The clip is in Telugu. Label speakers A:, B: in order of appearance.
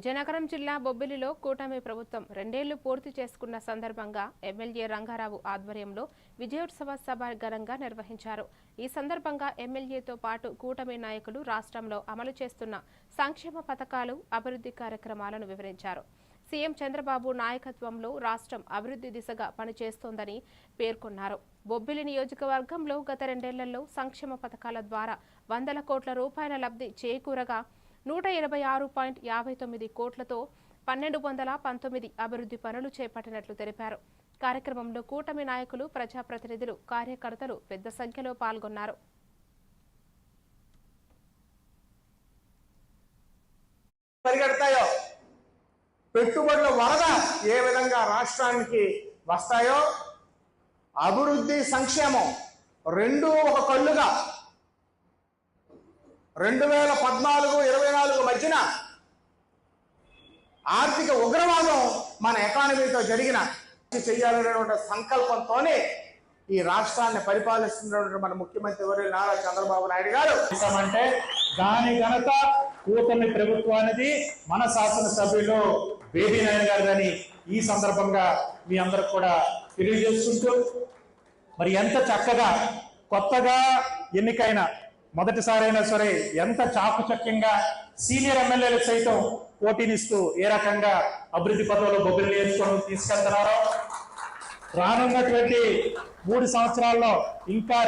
A: విజయనగరం జిల్లా బొబ్బిలిలో కూటమి ప్రభుత్వం 2 ఏళ్లు పూర్తి చేసుకున్న సందర్భంగా ఎమ్మెల్యే రంగారావు ఆధ్వర్యంలో విజయోత్సవ సభ ఘనంగా నిర్వహించారు। ఈ సందర్భంగా ఎమ్మెల్యేతో పాటు కూటమి నాయకులు రాష్ట్రంలో అమలు చేస్తున్న సంక్షేమ పథకాలు, అభివృద్ధి కార్యక్రమాలను వివరించారు। సీఎం చంద్రబాబు నాయకత్వంలో రాష్ట్రం అభివృద్ధి దిశగా పనిచేస్తోందని పేర్కొన్నారు। బొబ్బిలి నియోజకవర్గంలో గత 2 ఏళ్లలో సంక్షేమ పథకాల ద్వారా వందల కోట్ల రూపాయల లబ్ధి చేకూరగా 126.59 కోట్లతో 1219 అభివృద్ధి పనులు చేపట్టినట్లు తెలిపారు। కార్యక్రమంలో కూటమి నాయకులు, ప్రజాప్రతినిధులు, కార్యకర్తలు పెద్ద సంఖ్యలో పాల్గొన్నారు।
B: పరిగెడతాయో పెట్టుబడుల వరద ఏ విధంగా రాష్ట్రానికి వస్తాయో అభివృద్ధి సంక్షేమం రెండు ఒక కళ్ళుగా 2014-24 మధ్యన ఆర్థిక ఉగ్రవాదం మన ఎకానమీతో జరిగిన చేయాలనేటువంటి సంకల్పంతోనే ఈ రాష్ట్రాన్ని పరిపాలిస్తున్నటువంటి మన ముఖ్యమంత్రి వర్యులు నారా చంద్రబాబు నాయుడు గారు
C: అంటే దాని ఘనత కూటమి ప్రభుత్వానికి మన శాసనసభ్యులు బేబీ నాయుడు గారు అని ఈ సందర్భంగా మీ అందరికి కూడా తెలియజేస్తుంటూ మరి ఎంత చక్కగా కొత్తగా ఎన్నికైన మొదటిసారైనా సరే ఎంత చాకుచక్యంగా సీనియర్ ఎమ్మెల్యేలు సైతం పోటీనిస్తూ ఏ రకంగా అభివృద్ధి పథంలో బొబ్బిలి నియోజకవర్గం తీసుకెళ్తున్నారో రానున్నటువంటి 3 సంవత్సరాల్లో ఇంకా